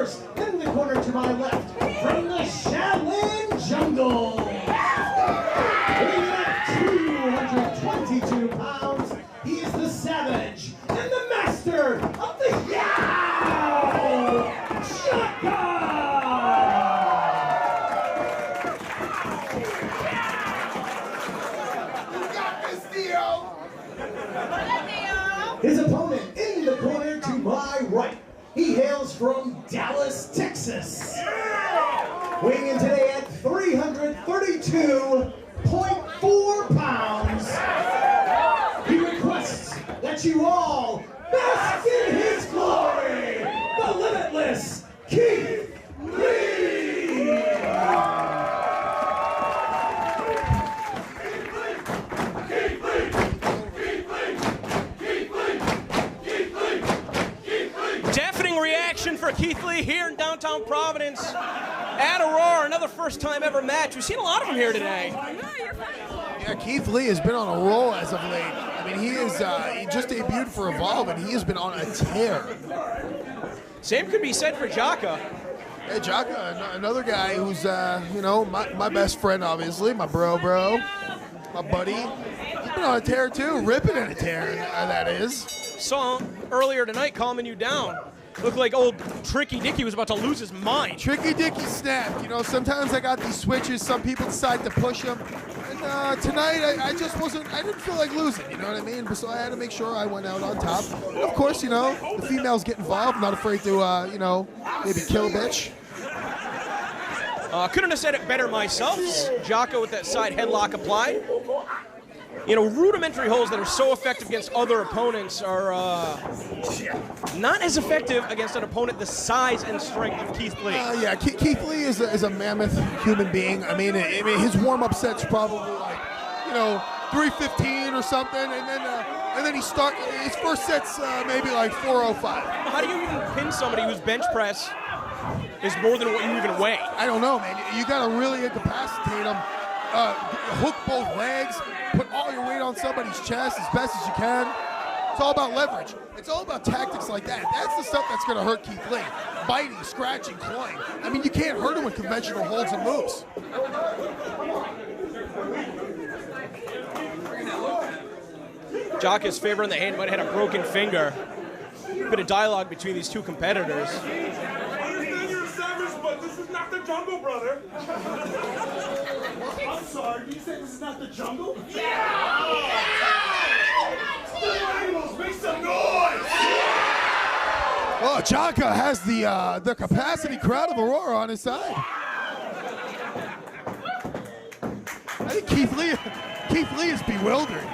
first, in the corner to my left, from the Shaolin Jungle. Weighing at 222 pounds, he is the Savage and the Master of the Yow! Jaka! His opponent in the corner to my right. He hails from Dallas, Texas. Weighing in today at 332.4 pounds. He requests that you all bask in his glory. The limitless Keith Lee. For Keith Lee here in downtown Providence at Aurora, another first-time ever match. We've seen a lot of them here today. Yeah, Keith Lee has been on a roll as of late. I mean, he is he just debuted for Evolve, and he has been on a tear. Same could be said for Jaka. Hey, Jaka, another guy who's, you know, my best friend, obviously, my bro, my buddy. He's been on a tear, too, ripping in a tear, that is. Saw him earlier tonight calming you down. Looked like old Tricky Dicky was about to lose his mind. Tricky Dicky snapped. You know, sometimes I got these switches. Some people decide to push them. And tonight, I just wasn't, I didn't feel like losing, you know what I mean? So I had to make sure I went out on top. And of course, you know, the females get involved. Not afraid to, you know, maybe kill a bitch. Couldn't have said it better myself. Jaka with that side headlock applied. You know, rudimentary holds that are so effective against other opponents are not as effective against an opponent the size and strength of Keith Lee. Yeah, Keith Lee is a mammoth human being. I mean, his warm-up set's probably like, you know, 315 or something, and then he starts his first set's maybe like 405. How do you even pin somebody whose bench press is more than what you even weigh? I don't know, man. You got to really incapacitate them, hook both legs. Put all your weight on somebody's chest as best as you can. It's all about leverage. It's all about tactics like that. That's the stuff that's going to hurt Keith Lee. Biting, scratching, clawing. I mean, you can't hurt him with conventional holds and moves. Jaka's favoring the hand, but had a broken finger. Bit of dialogue between these two competitors. You're savage, but this is not the jungle, brother. I'm sorry, you said this is not the jungle? Yeah! Animals, make some noise! Well, Jaka has the capacity crowd of Aurora on his side. I think Keith Lee is bewildered.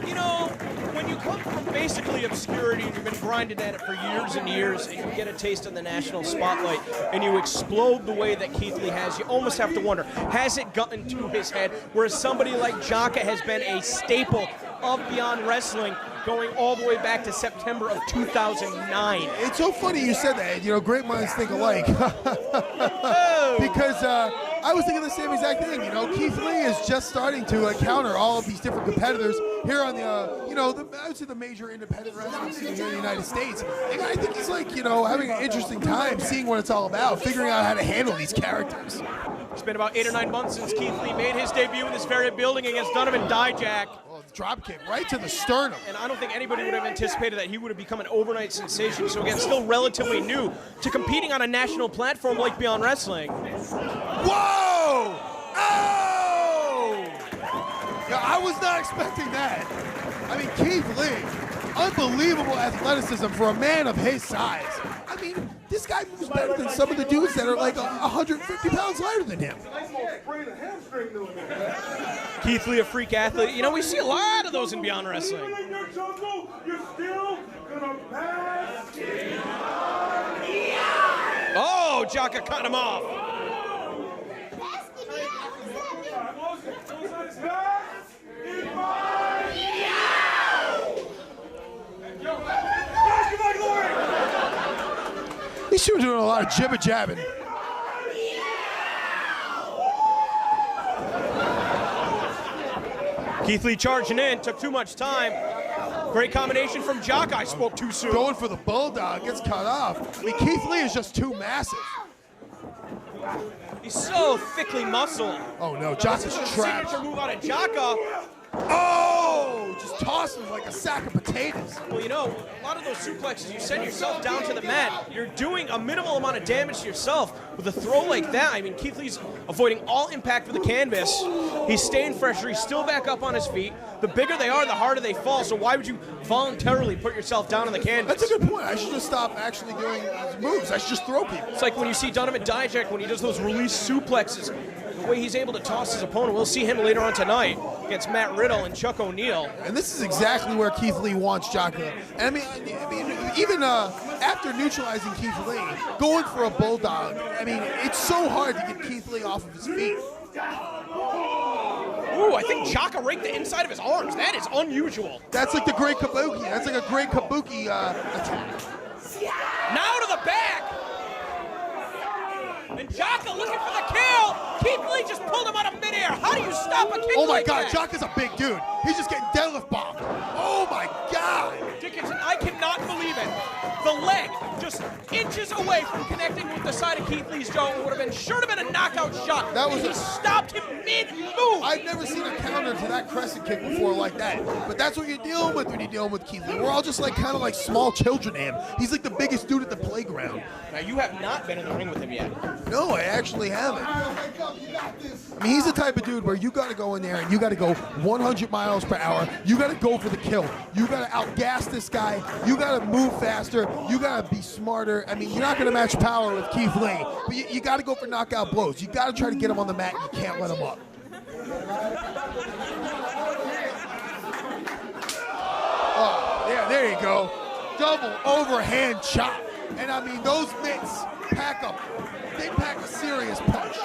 You know, when you come from basically obscurity and you've been grinding at it for years and years, and you get a taste of the national spotlight, and you explode the way that Keith Lee has, you almost have to wonder, has it gotten to his head? Whereas somebody like Jaka has been a staple of Beyond Wrestling going all the way back to September of 2009. It's so funny you said that. You know, great minds think alike. Because I was thinking the same exact thing. You know, Keith Lee is just starting to counter all of these different competitors here on the, you know, I would say the major independent wrestling scene here in the United States. And I think he's like, you know, having an interesting time seeing what it's all about, figuring out how to handle these characters. It's been about 8 or 9 months since Keith Lee made his debut in this very building against Donovan Dijak. Well, drop kick right to the sternum. And I don't think anybody would have anticipated that he would have become an overnight sensation. So again, still relatively new to competing on a national platform like Beyond Wrestling. Whoa! Oh! Yeah, I was not expecting that. I mean, Keith Lee, unbelievable athleticism for a man of his size. I mean, this guy moves better than some of the dudes that are like 150 pounds lighter than him. Keith Lee, a freak athlete. You know, we see a lot of those in Beyond Wrestling. You're still gonna pass. Oh, Jaka cut him off. These two are doing a lot of jibber jabbing. Keith Lee charging in, took too much time. Great combination from Jaka. I spoke too soon. Going for the bulldog, gets cut off. I mean, Keith Lee is just too massive. He's so thickly muscled. Oh no, Jaka's trapped. Signature move out of Jaka. Oh, just toss him like a sack of potatoes. Well, you know, a lot of those suplexes, you send yourself down to the mat. You're doing a minimal amount of damage to yourself. With a throw like that, I mean, Keith Lee's avoiding all impact with the canvas. He's staying fresher. He's still back up on his feet. The bigger they are, the harder they fall. So why would you voluntarily put yourself down on the canvas? That's a good point. I should just stop actually doing moves. I should just throw people. It's like when you see Donovan Dijak when he does those release suplexes. The way he's able to toss his opponent. We'll see him later on tonight against Matt Riddle and Chuck O'Neal. And this is exactly where Keith Lee wants Jaka. And I mean even after neutralizing Keith Lee, going for a bulldog, I mean, it's so hard to get Keith Lee off of his feet. Ooh, I think Jaka raked the inside of his arms. That is unusual. That's like the great kabuki. That's like a great kabuki attack. Now to the back. And Jaka looking for the kill. Keith Lee just pulled him out of midair. How do you stop a kick Oh my like God, that? Jaka's a big dude. He's just getting deadlift bombed. Oh my God. Dickinson, I cannot believe it. The leg just inches away from connecting with the side of Keith Lee's jaw. It would have been sure to have been a knockout shot. That was he stopped him mid-move. I've never seen a counter to that crescent kick before like that. But that's what you're dealing with when you're dealing with Keith Lee. We're all just like kind of like small children to him. He's like the biggest dude at the playground. Now, you have not been in the ring with him yet. No, I actually haven't. I mean, he's the type of dude where you got to go in there and you got to go 100 miles per hour. You got to go for the kill. You got to outgas this guy. You got to move faster. You got to be smarter. I mean, you're not going to match power with Keith Lee, but you got to go for knockout blows. You got to try to get him on the mat. And you can't let him up. Oh, yeah, there you go. Double overhand chop. And I mean, those mitts pack up. They pack a serious punch.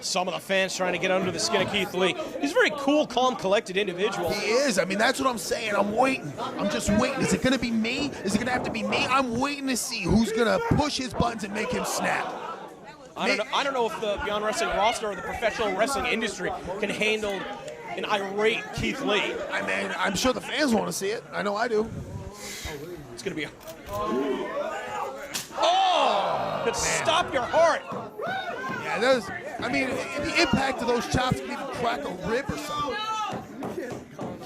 Some of the fans trying to get under the skin of Keith Lee. He's a very cool, calm, collected individual. He is. I mean, that's what I'm saying. I'm waiting. I'm just waiting. Is it going to be me? Is it going to have to be me? I'm waiting to see who's going to push his buttons and make him snap. I don't know if the Beyond Wrestling roster or the professional wrestling industry can handle an irate Keith Lee. I mean, I'm sure the fans want to see it. I know I do. It's going to be a... Oh! Could stop your heart. Yeah, those... I mean, the impact of those chops can even crack a rib or something.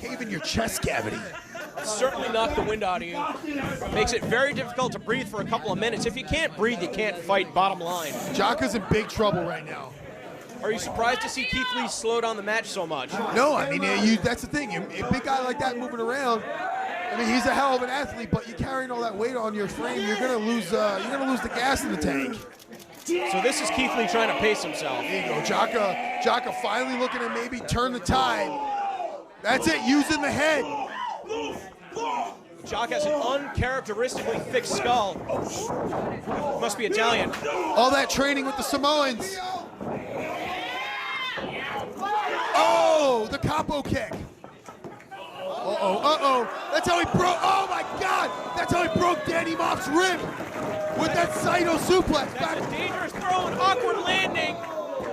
Cave in your chest cavity. Certainly knock the wind out of you. Makes it very difficult to breathe for a couple of minutes. If you can't breathe, you can't fight, bottom line. Jaka's in big trouble right now. Are you surprised to see Keith Lee slow down the match so much? No, I mean, that's the thing. A big guy like that moving around, I mean, he's a hell of an athlete, but you're carrying all that weight on your frame, you're gonna lose the gas in the tank. So this is Keith Lee trying to pace himself. There you go, Jaka finally looking to maybe turn the tide. That's it, using the head. Jaka has an uncharacteristically thick skull. Must be Italian. All that training with the Samoans. Oh, the capo kick. Uh-oh. That's how he broke, oh my God! That's how he broke Danny Moff's rib with that Saito suplex. That's a dangerous throw, an awkward landing.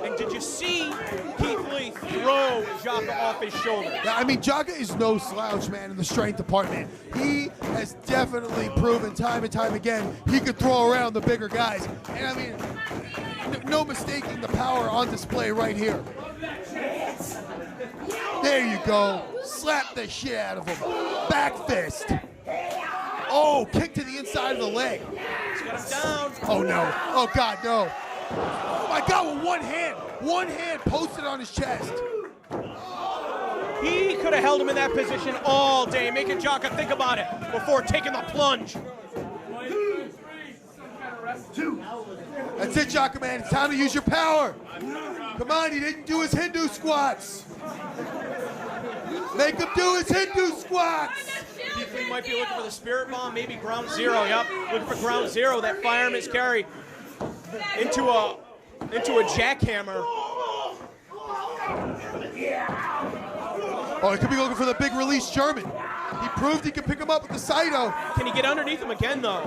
And did you see Keith Lee throw Jaka off his shoulder? Yeah, I mean, Jaka is no slouch, man, in the strength department. He has definitely proven time and time again he could throw around the bigger guys. And I mean, no mistaking the power on display right here. There you go. Slap the shit out of him. Back fist. Oh, kick to the inside of the leg. He's got him down. Oh, no. Oh, God, no. Oh, my God, with one hand posted on his chest. He could have held him in that position all day, making Jaka think about it before taking the plunge. That's it, Jaka, man. It's time to use your power. Come on, he didn't do his Hindu squats. Make him do his Hindu squats. Keith Lee might be looking for the spirit bomb, maybe ground zero. Yep, looking for ground zero. That fireman's carry into a jackhammer. Oh, he could be looking for the big release German. He proved he could pick him up with the Saito. Can he get underneath him again, though?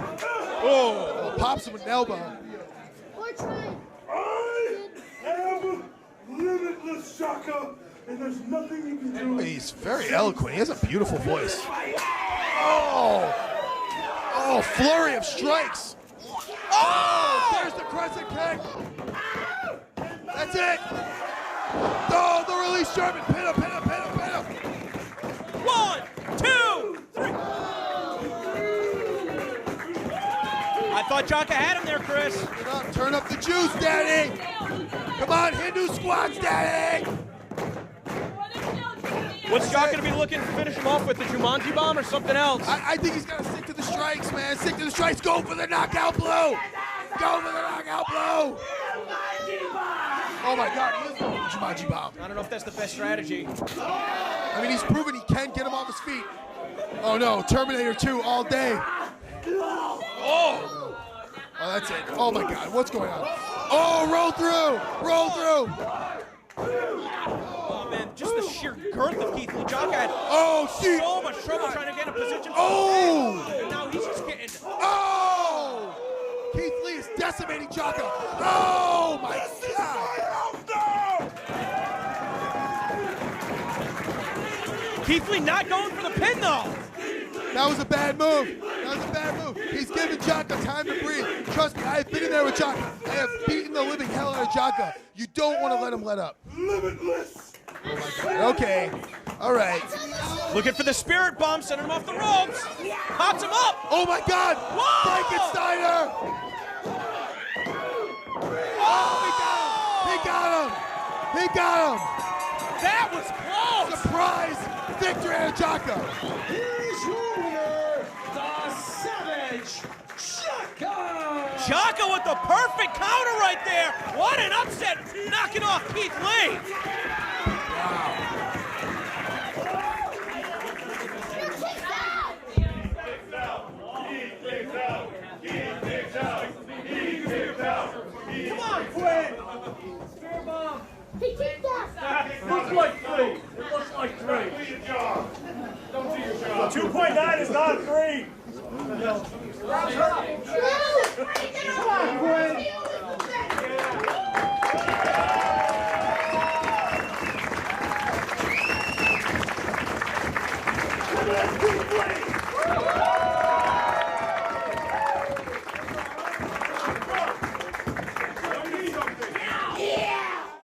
Oh, pops him with an elbow. limitless, Jaka, and there's nothing you can do. He's very eloquent. He has a beautiful voice. Oh! Oh, flurry of strikes. Oh! There's the crescent kick. That's it. Oh, the release German. Pin him, pin him, pin him, pin him. 1, 2, 3. I thought Jaka had him there, Chris. Turn up the juice, Daddy. Come on, Hindu squats, Daddy. What's Jaka going to be looking to finish him off with, the Jumanji bomb or something else? I think he's got to stick to the strikes, man. Stick to the strikes. Go for the knockout blow. Go for the knockout blow. Oh, my God. He is going for the Jumanji bomb. I don't know if that's the best strategy. I mean, he's proven he can get him off his feet. Oh, no. Terminator 2 all day. Oh, that's it. Oh, my God. What's going on? Oh, roll through. Roll through. Oh, man, just the sheer girth of Keith Lee. Jaka had so much trouble trying to get in position. Oh! And now he's just getting... Oh! Keith Lee is decimating Jaka. Oh, my God! Keith Lee not going for the pin, though. That was a bad move. That was a bad move. He's giving Jaka time to breathe. Trust me, I've been in there with Jaka. I have beaten the living hell out of Jaka. You don't want to let him let up. Limitless. Oh my God. Okay. All right. Looking for the spirit bomb, sending him off the ropes. Pops him up. Oh my God. Whoa! Frankensteiner. Oh, he got him. He got him. That was close. Surprise victory out of Jaka. Here's your winner, the Savage, Jaka! Jaka with the perfect counter right there. What an upset, knocking off Keith Lee. Come on, Quinn. Spirit bomb.